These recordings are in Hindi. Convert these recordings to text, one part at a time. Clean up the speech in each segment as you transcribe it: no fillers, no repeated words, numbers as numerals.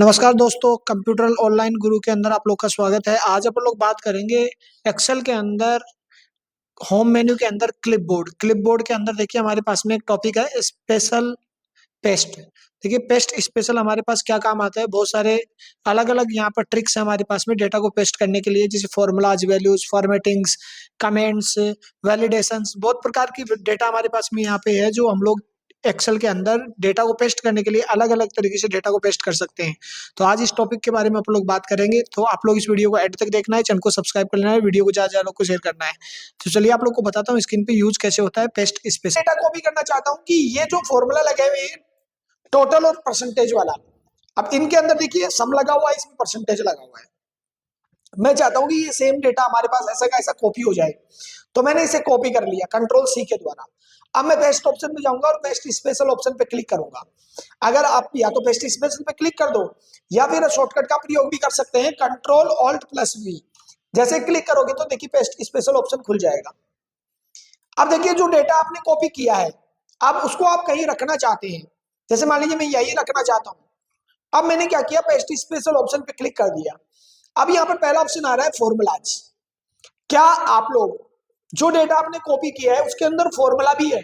नमस्कार दोस्तों, कंप्यूटर ऑनलाइन गुरु के अंदर आप लोग का स्वागत है। आज अपन लोग बात करेंगे एक्सेल के अंदर होम मेन्यू के अंदर क्लिपबोर्ड के अंदर देखिए हमारे पास में एक टॉपिक है स्पेशल पेस्ट। देखिए पेस्ट स्पेशल हमारे पास क्या काम आता है, बहुत सारे अलग अलग यहाँ पर ट्रिक्स है हमारे पास में डेटा को पेस्ट करने के लिए, जैसे formulas, values, formattings, comments, validations, बहुत प्रकार की डेटा हमारे पास में यहाँ पे है जो हम लोग एक्सेल के अंदर डेटा को पेस्ट करने के लिए अलग अलग तरीके से डेटा को पेस्ट कर सकते हैं। तो आज इस टॉपिक के बारे में आप लोग बात करेंगे, तो आप लोग इस वीडियो को एंड तक देखना है, चैनल को सब्सक्राइब कर लेना है, वीडियो को ज्यादा लोग को शेयर करना है। तो चलिए आप लोग को बताता हूँ स्क्रीन पे यूज कैसे होता है पेस्ट स्पेशल। डेटा कॉपी करना चाहता हूँ कि ये जो फॉर्मूला लगे हुए हैं टोटल और परसेंटेज वाला, अब इनके अंदर देखिए सम लगा हुआ है, इसमें परसेंटेज लगा हुआ है। मैं चाहता हूं कि ये सेम डेटा हमारे पास ऐसा का ऐसा कॉपी हो जाए, तो मैंने इसे कॉपी कर लिया कंट्रोल सी के द्वारा। अब मैं पेस्ट ऑप्शन में जाऊंगा और पेस्ट स्पेशल ऑप्शन पे क्लिक करूंगा। अगर आप या तो पेस्ट स्पेशल पे क्लिक कर दो या फिर शॉर्टकट का प्रयोग भी कर सकते हैं, कंट्रोल ऑल्ट प्लस वी। जैसे क्लिक करोगे तो देखिए पेस्ट स्पेशल ऑप्शन खुल जाएगा। अब देखिए जो डेटा आपने कॉपी किया है, अब उसको आप कहीं रखना चाहते हैं, जैसे मान लीजिए मैं यही रखना चाहता हूं। अब मैंने क्या किया, पेस्ट स्पेशल ऑप्शन पे क्लिक कर दिया। अब यहाँ पर पहला ऑप्शन आ रहा है फॉर्मूलाज। क्या आप लोग जो डेटा आपने कॉपी किया है उसके अंदर फॉर्मूला भी है,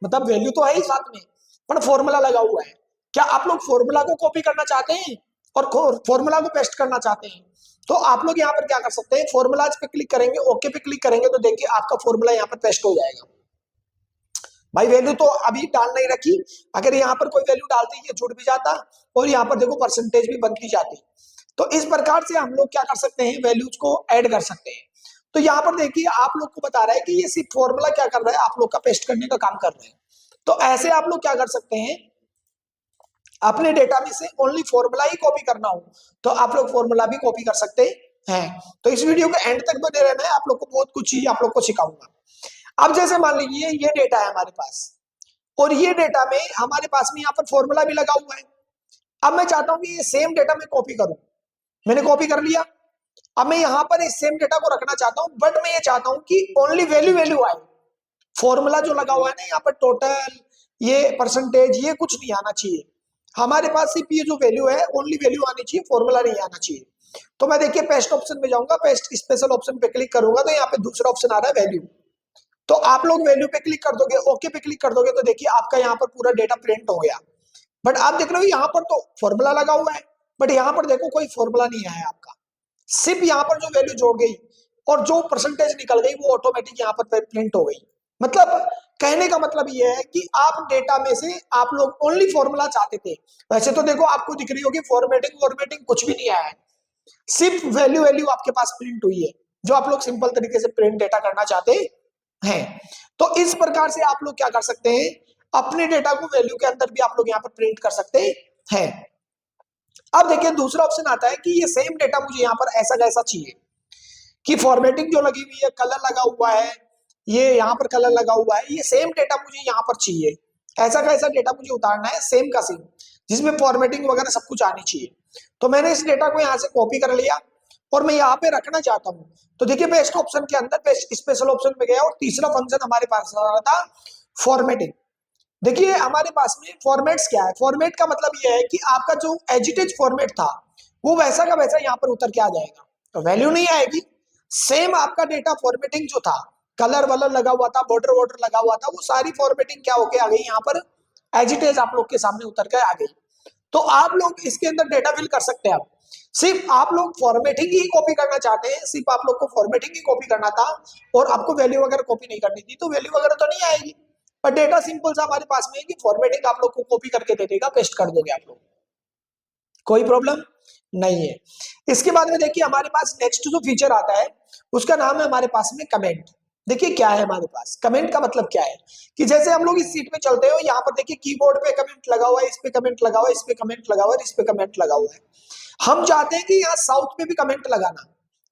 मतलब वैल्यू तो है ही साथ में, पर फॉर्मूला लगा हुआ है। क्या आप लोग फॉर्मूला को कॉपी करना चाहते हैं और फॉर्मूला को पेस्ट करना चाहते हैं? तो आप लोग यहाँ पर क्या कर सकते हैं, फॉर्मूलाज पे क्लिक करेंगे, ओके पे क्लिक करेंगे तो देखिए आपका फॉर्मूला यहाँ पर पेस्ट हो जाएगा। भाई वैल्यू तो अभी डाल नहीं रखी, अगर यहाँ पर कोई वैल्यू डालते ये जुड़ भी जाता और यहाँ पर देखो परसेंटेज भी बनती जाती। तो इस प्रकार से हम लोग क्या कर सकते हैं, वैल्यूज को ऐड कर सकते हैं। तो यहाँ पर देखिए आप लोग को बता रहा है कि ये सिर्फ फॉर्मूला क्या कर रहा है, आप लोग का पेस्ट करने का काम कर रहे हैं। तो ऐसे आप लोग क्या कर सकते हैं, अपने डेटा में से ओनली फॉर्मूला ही कॉपी करना हो तो आप लोग फॉर्मूला भी कॉपी कर सकते हैं। तो इस वीडियो के एंड तक बने रहना है, आप लोग को बहुत कुछ चीज आप लोग को सिखाऊंगा। अब जैसे मान लीजिए ये डेटा है हमारे पास और ये डेटा में हमारे पास में यहाँ पर फॉर्मूला भी लगा हुआ है। अब मैं चाहता हूं कि ये सेम डेटा मैं कॉपी करूं, मैंने कॉपी कर लिया। अब मैं यहाँ पर इस सेम डेटा को रखना चाहता हूं, बट मैं ये चाहता हूं कि ओनली वैल्यू वैल्यू आए। फॉर्मूला जो लगा हुआ है ना यहाँ पर, टोटल, ये परसेंटेज, ये कुछ नहीं आना चाहिए। हमारे पास सिर्फ ये जो वैल्यू है ओनली वैल्यू आनी चाहिए, फॉर्मूला नहीं आना चाहिए। तो मैं देखिए पेस्ट ऑप्शन में जाऊंगा, पेस्ट स्पेशल ऑप्शन पे क्लिक करूंगा तो यहाँ पे दूसरा ऑप्शन आ रहा है वैल्यू। तो आप लोग वैल्यू पे क्लिक कर दोगे, ओके पे क्लिक कर दोगे तो देखिए आपका यहाँ पर पूरा डेटा प्रिंट हो गया। बट आप देख रहे हो यहाँ पर तो फॉर्मूला लगा हुआ है, बट यहाँ पर देखो कोई फॉर्मूला नहीं आया आपका, सिर्फ यहाँ पर जो वैल्यू जोड़ गई और जो परसेंटेज निकल गई वो ऑटोमेटिक यहाँ पर प्रिंट हो गई। मतलब कहने का मतलब ये है कि आप डेटा में से आप लोग ओनली फॉर्मूला चाहते थे। वैसे तो देखो आपको दिख रही होगी फॉर्मेटिंग फॉर्मेटिंग कुछ भी नहीं आया है, सिर्फ वैल्यू वैल्यू आपके पास प्रिंट हुई है जो आप लोग सिंपल तरीके से प्रिंट डेटा करना चाहते हैं। तो इस प्रकार से आप लोग क्या कर सकते हैं, अपने डेटा को वैल्यू के अंदर भी आप लोग यहाँ पर प्रिंट कर सकते हैं। अब देखिए दूसरा ऑप्शन आता है कि ये सेम डेटा मुझे यहाँ पर ऐसा कैसा चाहिए कि फॉर्मेटिंग जो लगी हुई है, कलर लगा हुआ है, ये यहाँ पर कलर लगा हुआ है, ये सेम डेटा मुझे यहाँ पर चाहिए। ऐसा का ऐसा डेटा मुझे उतारना है सेम का सेम, जिसमें फॉर्मेटिंग वगैरह सब कुछ आनी चाहिए। तो मैंने इस डेटा को यहाँ से कॉपी कर लिया और मैं यहाँ पे रखना चाहता हूँ। तो देखिए पेस्ट ऑप्शन के अंदर पेस्ट स्पेशल ऑप्शन पे गया और तीसरा फंक्शन हमारे पास आ रहा था फॉर्मेटिंग। देखिए हमारे पास में फॉर्मेट्स क्या है, फॉर्मेट का मतलब यह है कि आपका जो एजिटेज फॉर्मेट था वो वैसा का वैसा यहाँ पर उतर के आ जाएगा, तो वैल्यू नहीं आएगी। सेम आपका डेटा फॉर्मेटिंग जो था, कलर वलर लगा हुआ था, बॉर्डर वॉर्डर लगा हुआ था, वो सारी फॉर्मेटिंग क्या होके आ गई यहाँ पर, एजिटेज आप लोग के सामने उतर कर आ गई। तो आप लोग इसके अंदर डेटा फिल कर सकते हैं। आप सिर्फ आप लोग फॉर्मेटिंग ही कॉपी करना चाहते हैं, सिर्फ आप लोग को फॉर्मेटिंग ही कॉपी करना था और आपको वैल्यू वगैरह कॉपी नहीं करनी थी, तो वैल्यू वगैरह तो नहीं आएगी। पर डेटा सिंपल सा हमारे पास में है कि फॉर्मेटिंग आप लोग को कॉपी करके दे देगा, पेस्ट कर दोगे आप लोग, कोई प्रॉब्लम नहीं है। इसके बाद में देखिए हमारे पास नेक्स्ट जो फीचर आता है उसका नाम है हमारे पास में कमेंट। देखिए क्या है हमारे पास कमेंट का मतलब क्या है कि जैसे हम लोग इस सीट में चलते हो, यहाँ पर देखिए कीबोर्ड पे कमेंट लगा हुआ है, इस पे कमेंट लगा हुआ है, इस पे कमेंट लगा हुआ है, इस पे कमेंट लगा हुआ है। हम चाहते हैं कि यहाँ साउथ पे भी कमेंट लगाना।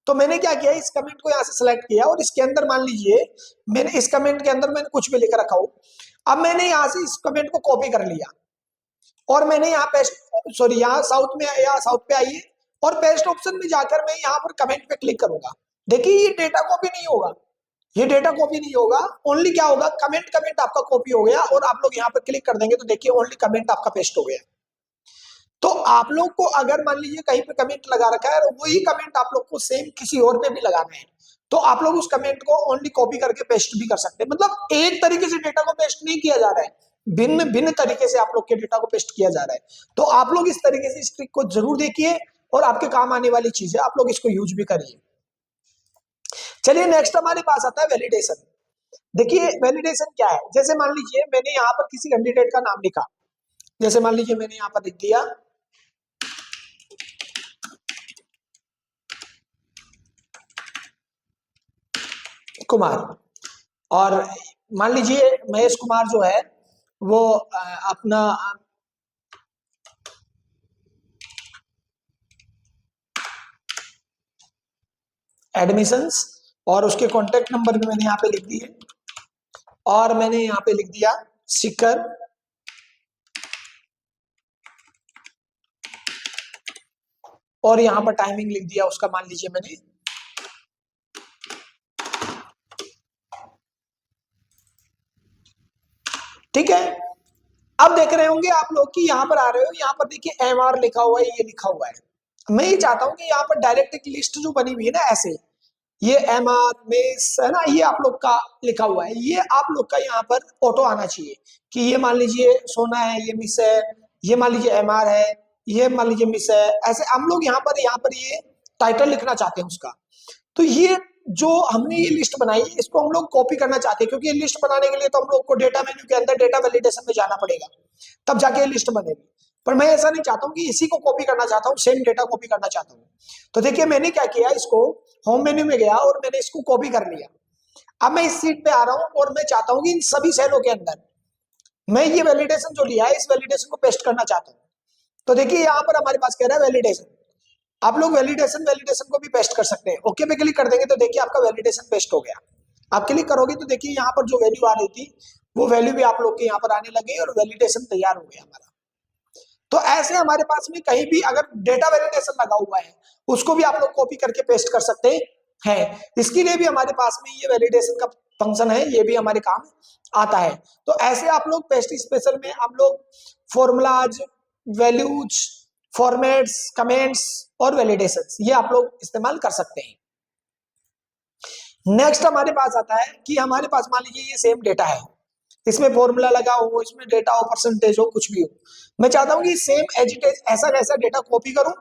तो मैंने क्या किया, इस कमेंट को यहाँ से सिलेक्ट किया और इसके अंदर मान लीजिए मैंने इस कमेंट के अंदर मैंने कुछ भी लिख रखा हो। अब मैंने यहाँ से इस कमेंट को कॉपी कर लिया और मैंने यहाँ पेस्ट, सॉरी यहाँ साउथ में, यहाँ साउथ पे आइए और पेस्ट ऑप्शन में जाकर मैं यहाँ पर कमेंट पे क्लिक करूंगा। देखिए ये डेटा कॉपी नहीं होगा, ये डेटा कॉपी नहीं होगा, ओनली क्या होगा, कमेंट कमेंट आपका कॉपी हो गया और आप लोग यहाँ पर क्लिक कर देंगे तो देखिए ओनली कमेंट आपका पेस्ट हो गया। तो आप लोग को अगर मान लीजिए कहीं पे कमेंट लगा रखा है और वही कमेंट आप लोग को सेम किसी और पे भी लगाना है, तो आप लोग उस कमेंट को ओनली कॉपी करके पेस्ट भी कर सकते हैं। मतलब एक तरीके से डेटा को पेस्ट नहीं किया जा रहा है, भिन्न भिन्न तरीके से आप लोग के डेटा को पेस्ट किया जा रहा है। तो आप लोग इस तरीके से इस ट्रिक को जरूर देखिए और आपके काम आने वाली चीज है, आप लोग इसको यूज भी करिए। चलिए नेक्स्ट हमारे पास आता है वैलिडेशन। देखिए वैलिडेशन क्या है, जैसे मान लीजिए मैंने यहाँ पर किसी कैंडिडेट का नाम लिखा, जैसे मान लीजिए मैंने यहाँ पर लिख दिया कुमार, और मान लीजिए महेश कुमार जो है वो अपना एडमिशंस और उसके कॉन्टेक्ट नंबर भी मैंने यहाँ पे लिख दिए, और मैंने यहाँ पे लिख दिया शिखर, और यहाँ पर टाइमिंग लिख दिया उसका, मान लीजिए मैंने ठीक है। अब देख रहे होंगे आप लोग कि यहाँ पर आ रहे हो, यहाँ पर देखिए MR लिखा हुआ है, ये लिखा हुआ है। मैं ये चाहता हूं कि यहाँ पर डायरेक्ट एक लिस्ट जो बनी हुई है ना ऐसे, ये MR मेस है ना, ये आप लोग का लिखा हुआ है, ये आप लोग का यहाँ पर ऑटो आना चाहिए कि ये मान लीजिए सोना है, ये मिस है, ये मान लीजिए MR है, ये मान लीजिए मिस है, ऐसे हम लोग यहाँ पर ये टाइटल लिखना चाहते हैं उसका। तो ये जो हमने ये लिस्ट बनाई इसको हम लोग कॉपी करना चाहते हैं, क्योंकि ये लिस्ट बनाने के लिए तो हम लोग को डेटा मेन्यू के अंदर डेटा वैलिडेशन में जाना पड़ेगा, तब जाके ये लिस्ट बनेगी। पर मैं ऐसा नहीं चाहता हूँ कि इसी को कॉपी करना चाहता हूँ, सेम डेटा कॉपी करना चाहता हूँ। तो देखिए मैंने क्या किया, इसको होम मेन्यू में गया और मैंने इसको कॉपी कर लिया। अब मैं इस सीट पे आ रहा हूँ और मैं चाहता हूँ कि इन सभी सेलों के अंदर मैं ये वैलिडेशन जो लिया है इस वैलिडेशन को पेस्ट करना चाहता हूँ। तो देखिए यहाँ पर हमारे पास कह रहा है वैलिडेशन, आप लोग वैलिडेशन वैलिडेशन को भी पेस्ट कर सकते हैं। ओके पे क्लिक कर देंगे तो देखिए आपका वैलिडेशन पेस्ट हो गया। आप क्लिक करोगे तो देखिए यहाँ पर जो वैल्यू आ रही थी वो वैल्यू भी आप लोग के यहाँ पर आने लगी और वैलिडेशन तैयार हो गया हमारा। तो ऐसे हमारे पास में कहीं भी अगर डेटा वैलिडेशन लगा हुआ है उसको भी आप लोग कॉपी करके पेस्ट कर सकते हैं। इसके लिए भी हमारे पास में ये वैलिडेशन का फंक्शन है, ये भी हमारे काम आता है। तो ऐसे आप लोग पेस्ट स्पेशल में हम लोग फॉर्मूलाज, वैल्यूज, फॉर्मेट्स, कमेंट्स और वैलिडेशंस ये आप लोग इस्तेमाल कर सकते हैं। नेक्स्ट हमारे पास आता है कि हमारे पास मान लीजिए ये सेम डेटा है, इसमें फॉर्मूला लगा हो, इसमें डेटा हो, परसेंटेज हो, कुछ भी हो, मैं चाहता हूं कि सेम एज इट इज ऐसा कैसा डेटा कॉपी करूं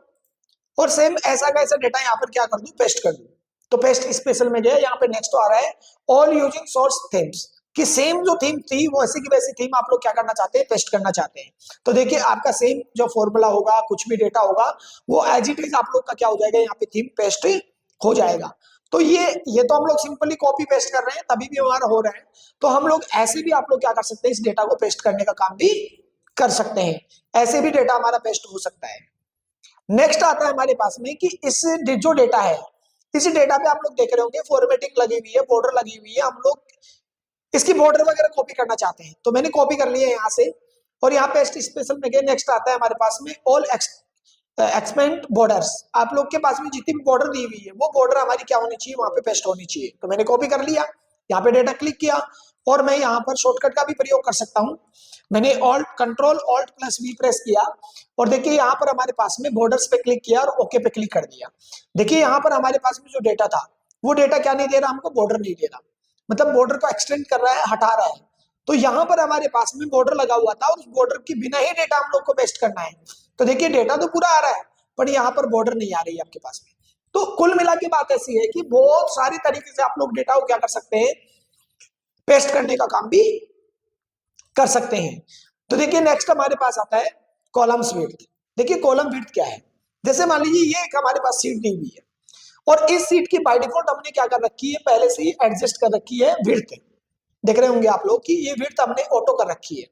और सेम ऐसा कैसा डेटा यहाँ पर क्या कर दूं, पेस्ट कर दूं। तो पेस्ट स्पेशल में गया, यहाँ पे नेक्स्ट आ रहा है ऑल यूजिंग सोर्स थीम्स, कि सेम जो थीम थी वो ऐसी की वैसी थीम आप लोग क्या करना चाहते हैं, पेस्ट करना चाहते हैं। तो देखिए आपका सेम जो फॉर्मूला होगा, कुछ भी डेटा होगा, वो एज इट इज आप लोग का क्या हो जाएगा, यहाँ पे थीम पेस्ट हो जाएगा। तो ये तो हम लोग सिंपली कॉपी पेस्ट कर रहे हैं तभी भी हमारा हो रहा है। तो हम लोग ऐसे भी आप लोग क्या कर सकते हैं, इस डेटा को पेस्ट करने का काम भी कर सकते हैं, ऐसे भी डेटा हमारा पेस्ट हो सकता है। नेक्स्ट आता है हमारे पास में कि इस जो डेटा है, इस डेटा पे आप लोग देख रहे होंगे फॉर्मेटिंग लगी हुई है, बॉर्डर लगी हुई है, हम लोग इसकी बॉर्डर वगैरह कॉपी करना चाहते हैं। तो मैंने कॉपी कर लिया है यहाँ से और यहाँ पे स्पेशल में गए। नेक्स्ट आता है हमारे पास में ऑल एक्सपेंड बॉर्डर्स, आप लोग के पास में जितनी भी बॉर्डर दी हुई है वो बॉर्डर हमारी क्या होनी चाहिए, वहां पे पेस्ट होनी चाहिए। तो मैंने कॉपी कर लिया, यहाँ पे डेटा क्लिक किया और मैं यहाँ पर शॉर्टकट का भी प्रयोग कर सकता हूँ। मैंने alt control alt plus V press किया और देखिए यहाँ पर हमारे पास में बॉर्डर्स पे क्लिक किया और ओके पे क्लिक कर दिया। देखिए यहाँ पर हमारे पास में जो डेटा था वो डेटा क्या नहीं दे रहा हमको, बॉर्डर नहीं दे रहा, मतलब बॉर्डर को एक्सटेंड कर रहा है, हटा रहा है। तो यहाँ पर हमारे पास में बॉर्डर लगा हुआ था और उस बॉर्डर के बिना ही डेटा हम लोग को पेस्ट करना है। तो देखिए डेटा तो पूरा आ रहा है पर यहाँ पर बॉर्डर नहीं आ रही है आपके पास में। तो कुल मिला के बात ऐसी है कि बहुत सारी तरीके से आप लोग डेटा को क्या कर सकते हैं, पेस्ट करने का काम भी कर सकते हैं। तो देखिए नेक्स्ट हमारे पास आता है कॉलम्स विड्थ। देखिए कॉलम विड्थ क्या है, जैसे मान लीजिए ये एक हमारे पास सीट दी हुई है और इस सीट की बाय डिफॉल्ट हमने क्या कर रखी है, पहले से ही एडजस्ट कर रखी है विड्थ। देख रहे होंगे आप लोग कि ये विड्थ हमने ऑटो कर रखी है।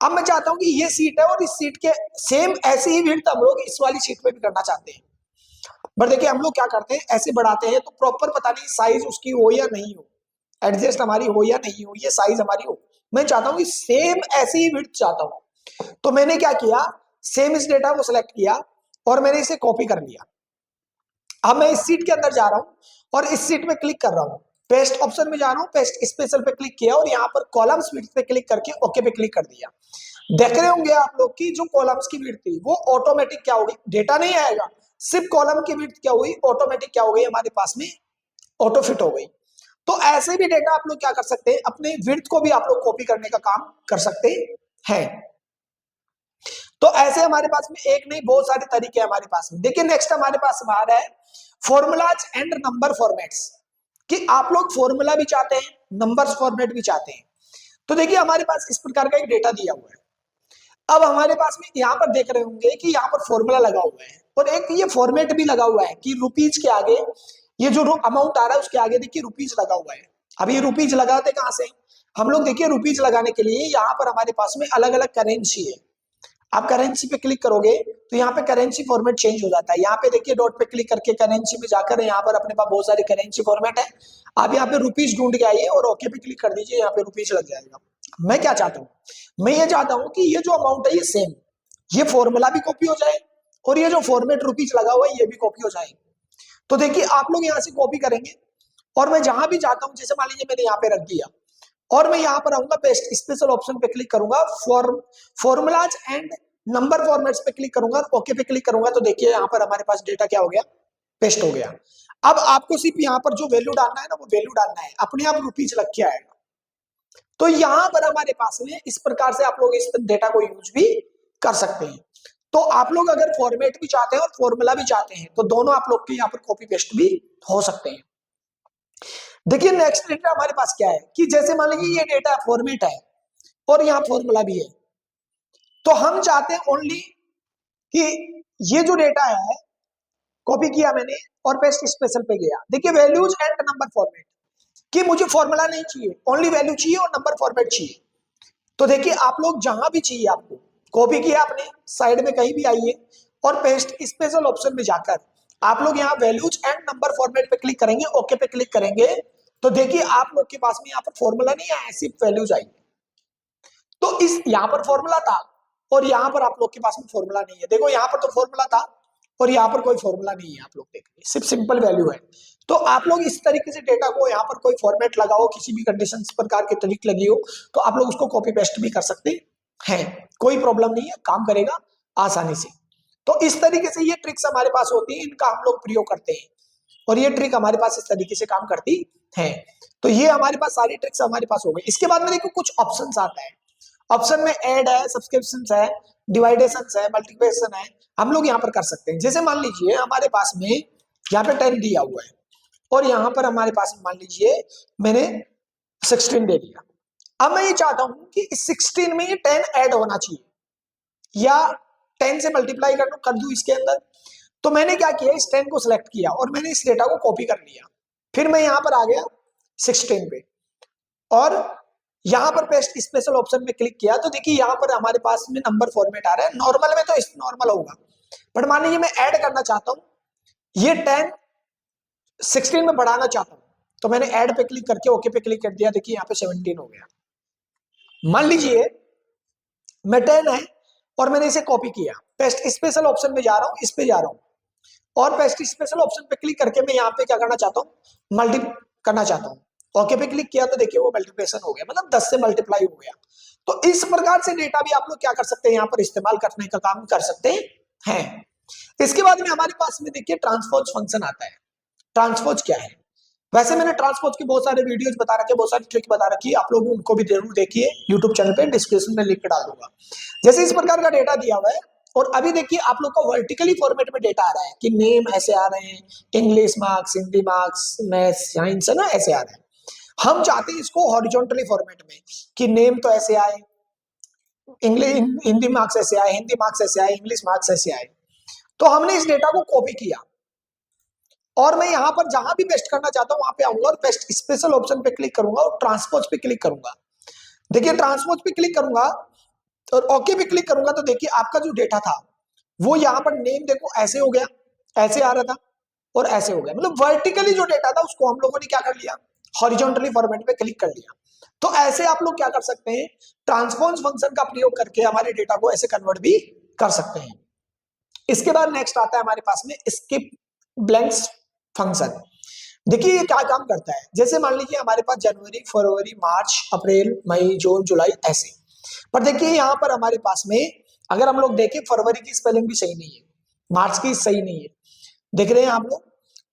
अब मैं चाहता हूं कि ये सीट है और इस सीट के सेम ऐसी ही विड्थ हम लोग इस वाली सीट पे भी करना चाहते हैं। पर देखिए हम लोग क्या करते हैं, ऐसे बढ़ाते हैं तो प्रॉपर पता नहीं साइज उसकी हो या नहीं हो, एडजस्ट हमारी हो या नहीं हो, ये साइज हमारी हो। मैं चाहता हूं कि सेम ऐसी ही विड्थ चाहता हूं। तो मैंने क्या किया, सेम इस डेटा को सिलेक्ट किया और मैंने इसे कॉपी कर लिया। अब मैं इस सीट के अंदर जा रहा हूं और इस सीट में क्लिक कर रहा हूं पेस्ट ऑप्शन में जा रहा हूं, पेस्ट स्पेशल पे क्लिक किया और यहाँ पर कॉलम्स विड्थ पे क्लिक करके ओके पे क्लिक कर दिया। देख रहे होंगे आप लोग की जो कॉलम्स की विड्थ थी वो ऑटोमेटिक क्या होगी, डेटा नहीं आएगा, सिर्फ कॉलम की विड्थ क्या हुई, ऑटोमेटिक क्या हो गई हमारे पास में, ऑटो फिट हो गई। तो ऐसे भी डेटा आप लोग क्या कर सकते हैं, अपने विड्थ को भी आप लोग कॉपी करने का काम कर सकते हैं। तो ऐसे हमारे पास में एक नहीं बहुत सारे तरीके हमारे पास में। देखिए नेक्स्ट हमारे पास आ रहा है फॉर्मूलाज एंड नंबर फॉर्मेट्स, कि आप लोग फॉर्मूला भी चाहते हैं, नंबर्स फॉर्मेट भी चाहते हैं। तो देखिए हमारे पास इस प्रकार का एक डेटा दिया हुआ है। अब हमारे पास में यहाँ पर देख रहे होंगे कि यहाँ पर फॉर्मूला लगा हुआ है और एक ये फॉर्मेट भी लगा हुआ है कि रुपीज के आगे ये जो अमाउंट आ रहा है उसके आगे देखिए रुपीज लगा हुआ है। अब ये रुपीज लगाते कहां से हम लोग, देखिए रुपीज लगाने के लिए यहाँ पर हमारे पास में अलग अलग करेंसी है। आप करेंसी पे क्लिक करोगे तो यहाँ पे करेंसी फॉर्मेट चेंज हो जाता है। यहाँ पे देखिए डॉट पे क्लिक करके करेंसी में जाकर यहाँ पर अपने पास बहुत सारी करेंसी फॉर्मेट है। आप यहाँ पे रुपीज ढूंढ के आइए और ओके पे क्लिक कर दीजिए, यहाँ पे रुपीज लग जाएगा। मैं क्या चाहता हूँ, मैं ये चाहता हूँ कि ये जो अमाउंट है ये सेम, ये फॉर्मूला भी कॉपी हो जाए और ये जो फॉर्मेट रुपीज लगा हुआ है ये भी कॉपी हो जाए। तो देखिए आप लोग यहाँ से कॉपी करेंगे और मैं जहां भी जाता हूँ, जैसे मान लीजिए मैंने यहाँ पे रख दिया और मैं यहाँ पर आऊंगा पेस्ट स्पेशल ऑप्शन पे क्लिक करूंगा, फॉर्मूलाज एंड नंबर फॉर्मेट्स पे क्लिक करूंगा, ओके पे क्लिक करूंगा तो देखिए यहाँ पर हमारे पास डेटा क्या हो गया, पेस्ट हो गया। अब आपको सिर्फ यहाँ पर जो वैल्यू डालना है ना वो वैल्यू डालना है, अपने आप रुपीज लग के आएगा। तो यहाँ पर हमारे पास में इस प्रकार से आप लोग इस डेटा को यूज भी कर सकते हैं। तो आप लोग अगर फॉर्मेट भी चाहते हैं और फॉर्मूला भी चाहते हैं तो दोनों आप लोग के यहाँ पर कॉपी पेस्ट भी हो सकते हैं। देखिए नेक्स्ट डेटा हमारे पास क्या है कि जैसे मान लीजिए ये डेटा फॉर्मेट है और यहाँ फॉर्मूला भी है, तो हम चाहते हैं ओनली कि ये जो डेटा है कॉपी किया मैंने और पेस्ट स्पेशल पे गया। देखिए वैल्यूज एंड नंबर फॉर्मेट, कि मुझे फॉर्मूला नहीं चाहिए, ओनली वैल्यू चाहिए और नंबर फॉर्मेट चाहिए। तो देखिए आप लोग जहां भी चाहिए आपको, कॉपी किया आपने, साइड में कहीं भी आइए और पेस्ट स्पेशल ऑप्शन में जाकर आप लोग यहाँ वैल्यूज एंड नंबर फॉर्मेट पे क्लिक करेंगे, ओके पे क्लिक करेंगे तो देखिए आप लोग के पास में यहाँ पर फॉर्मूला नहीं आया, सिर्फ वैल्यूज आई। तो इस यहाँ पर फॉर्मूला था और यहाँ पर आप लोग के पास में फॉर्मूला नहीं है। देखो यहाँ पर तो फॉर्मूला था और यहाँ पर कोई फॉर्मूला नहीं है, आप लोग देखिए सिर्फ सिंपल वैल्यू है। तो आप लोग इस तरीके से डेटा को यहाँ पर कोई फॉर्मेट लगाओ, किसी भी कंडीशन प्रकार की तरीक लगी हो तो आप लोग उसको कॉपी पेस्ट भी कर सकते हैं, कोई प्रॉब्लम नहीं है, काम करेगा आसानी से। तो इस तरीके से ये ट्रिक्स हमारे पास होती है, इनका हम लोग प्रयोग करते हैं और ये ट्रिक हमारे पास इस तरीके से काम करती है। तो ये हमारे पास सारी ट्रिक्स हमारे पास हो गई। इसके बाद में देखो कुछ ऑप्शंस आता है, ऑप्शन में ऐड है, सब्सक्रिप्शन है, डिवाइडेशन है, मल्टीप्लिकेशन है, हम लोग यहाँ पर कर सकते हैं। जैसे मान लीजिए हमारे पास में यहाँ पे 10 दिया हुआ है और यहाँ पर हमारे पास मान लीजिए मैंने 16 दे दिया। अब मैं ये चाहता हूं कि इस 16 में ये 10 ऐड होना चाहिए या 10 से मल्टीप्लाई कर दूं इसके अंदर। तो मैंने क्या किया, इस 10 को सिलेक्ट किया और मैंने इस डेटा को कॉपी कर लिया। फिर मैं यहाँ पर आ गया 16 पे और यहाँ पर पेस्ट स्पेशल ऑप्शन में क्लिक किया तो देखिए यहाँ पर हमारे पास में नंबर फॉर्मेट आ रहा है। नॉर्मल में तो इस नॉर्मल होगा, बट मान लीजिए मैं ऐड करना चाहता हूँ, ये 10 16 में बढ़ाना चाहता हूँ तो मैंने ऐड पे क्लिक करके ओके पे क्लिक कर दिया। देखिए यहाँ पे 17 हो गया। मान लीजिए मैं 10 है और मैंने इसे कॉपी किया, पेस्ट स्पेशल ऑप्शन में जा रहा हूँ, इस पे जा रहा हूँ और पेस्ट स्पेशल ऑप्शन पे क्लिक करके मैं यहाँ पे क्या करना चाहता हूँ, मल्टी करना चाहता हूँ। ओके पे क्लिक किया तो देखिए वो मल्टीप्लिकेशन हो गया, मतलब 10 से मल्टीप्लाई हो गया। तो इस प्रकार से डेटा भी आप लोग क्या कर सकते हैं, यहाँ पर इस्तेमाल करने का काम कर सकते हैं। इसके बाद में हमारे पास में देखिए ट्रांसपोज फंक्शन आता है। ट्रांसपोज क्या है, वैसे मैंने ट्रांसपोज की बहुत सारे वीडियोस बता रखे, बहुत सारी ट्रिक बता रखी है, आप लोग उनको भी जरूर देखिए, यूट्यूब चैनल पे डिस्क्रिप्शन में लिंक डाल दूंगा। जैसे इस प्रकार का डेटा दिया हुआ है और अभी देखिए आप लोग का वर्टिकली फॉर्मेट में डेटा आ रहा है कि नेम ऐसे आ रहे हैं, English marks, Hindi marks, maths, science है ना, ऐसे आ रहे हैं। हम चाहते हैं इसको हॉरिजॉन्टली फॉर्मेट में कि नेम तो ऐसे आए, इंग्लिश हिंदी मार्क्स ऐसे आए, हिंदी मार्क्स ऐसे आए, इंग्लिश मार्क्स ऐसे आए। तो हमने इस डेटा को कॉपी किया और मैं यहाँ पर जहां भी पेस्ट करना चाहता हूं वहां पे आऊंगा और पेस्ट स्पेशल ऑप्शन पे क्लिक करूंगा और ट्रांसपोज पे क्लिक करूंगा। देखिए ट्रांसपोज पे क्लिक करूंगा और ओके पे क्लिक करूंगा तो देखिए आपका जो डेटा था वो यहाँ पर नेम देखो ऐसे हो गया, ऐसे आ रहा था और ऐसे हो गया, मतलब वर्टिकली जो डेटा था उसको हम लोगों ने क्या कर लिया, हॉरिजॉन्टली फॉर्मेट पे क्लिक कर लिया। तो ऐसे आप लोग क्या कर सकते हैं, ट्रांसपोज फंक्शन का प्रयोग करके हमारे डेटा को ऐसे कन्वर्ट भी कर सकते हैं। इसके बाद नेक्स्ट आता है हमारे पास में स्किप ब्लैंक्स फंक्शन। देखिए ये क्या काम करता है, जैसे मान लीजिए हमारे पास जनवरी, फरवरी, मार्च, अप्रैल, मई, जून, जुलाई ऐसे। पर देखिए यहाँ पर हमारे पास में अगर हम लोग देखें, फरवरी की स्पेलिंग भी सही नहीं है, मार्च की सही नहीं है, देख रहे हैं आप लोग,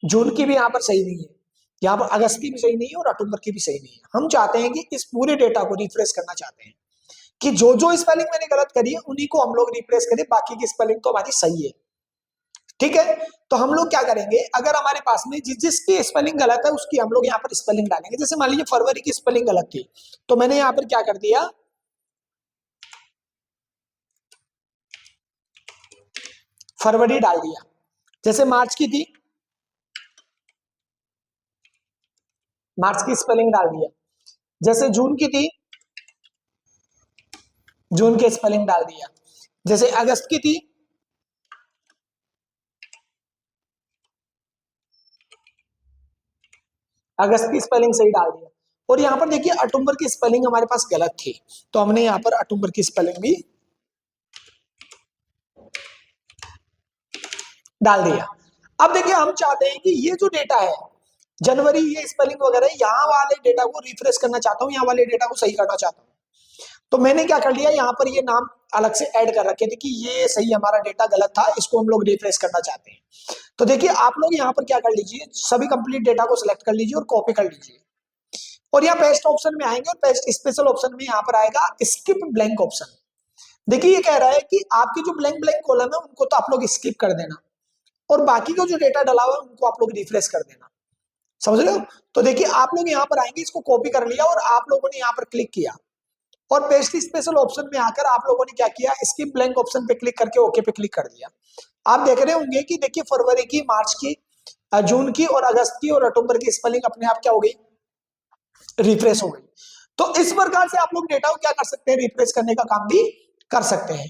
जून की भी यहाँ पर सही नहीं है, यहाँ पर अगस्त की भी सही नहीं है और अक्टूबर की भी सही नहीं है। हम चाहते हैं कि इस पूरे डेटा को रिफ्रेश करना चाहते हैं कि जो जो स्पेलिंग मैंने गलत करी है उन्हीं को हम लोग रिप्लेस करें, बाकी की स्पेलिंग तो हमारी सही है। ठीक है, तो हम लोग क्या करेंगे, अगर हमारे पास में जिसकी स्पेलिंग गलत है उसकी हम लोग यहाँ पर स्पेलिंग डालेंगे। जैसे मान लीजिए फरवरी की स्पेलिंग गलत थी, तो मैंने यहाँ पर क्या कर दिया, फरवरी डाल दिया। जैसे मार्च की थी, मार्च की स्पेलिंग डाल दिया। जैसे जून की थी, जून की स्पेलिंग डाल दिया। जैसे अगस्त की थी, अगस्त की स्पेलिंग सही डाल दिया। और यहाँ पर देखिए अक्टूबर की स्पेलिंग हमारे पास गलत थी, तो हमने यहाँ पर अक्टूबर की स्पेलिंग भी डाल दिया। अब देखिए हम चाहते हैं कि ये जो डेटा है, जनवरी, ये स्पेलिंग वगैरह, यहाँ वाले डेटा को रिफ्रेश करना चाहता हूँ, यहाँ वाले डेटा को सही करना चाहता हूँ। तो मैंने क्या कर लिया, यहाँ पर ये नाम अलग से ऐड कर रखे थे कि ये सही हमारा डेटा गलत था, इसको हम लोग रिफ्रेश करना चाहते हैं। तो देखिए आप लोग यहाँ पर क्या कर लीजिए, सभी कंप्लीट डेटा को सिलेक्ट कर लीजिए और कॉपी कर लीजिए, और यहाँ पेस्ट ऑप्शन में आएंगे और पेस्ट स्पेशल ऑप्शन में यहाँ पर आएगा स्किप ब्लैंक ऑप्शन। देखिए ये कह रहा है कि आपके जो ब्लैंक ब्लैंक कॉलम है उनको तो आप लोग स्किप कर देना, और बाकी का जो डेटा डाला हुआ है उनको आप लोग रिफ्रेश कर देना। समझ रहे हो? तो देखिए आप लोग यहाँ पर आएंगे, इसको कॉपी कर लिया और आप लोगों ने यहाँ पर क्लिक किया, और पेस्ट स्पेशल ऑप्शन में आकर आप लोगों ने क्या किया, स्किप ब्लैंक ऑप्शन पे क्लिक करके ओके पे क्लिक कर दिया। आप देख रहे होंगे कि देखिए फरवरी की, मार्च की, जून की और अगस्त की और अक्टूबर की स्पेलिंग अपने आप क्या हो गई, रिफ्रेश हो गई। तो इस प्रकार से आप लोग डेटा को क्या कर सकते हैं, रिफ्रेश करने का काम भी कर सकते हैं।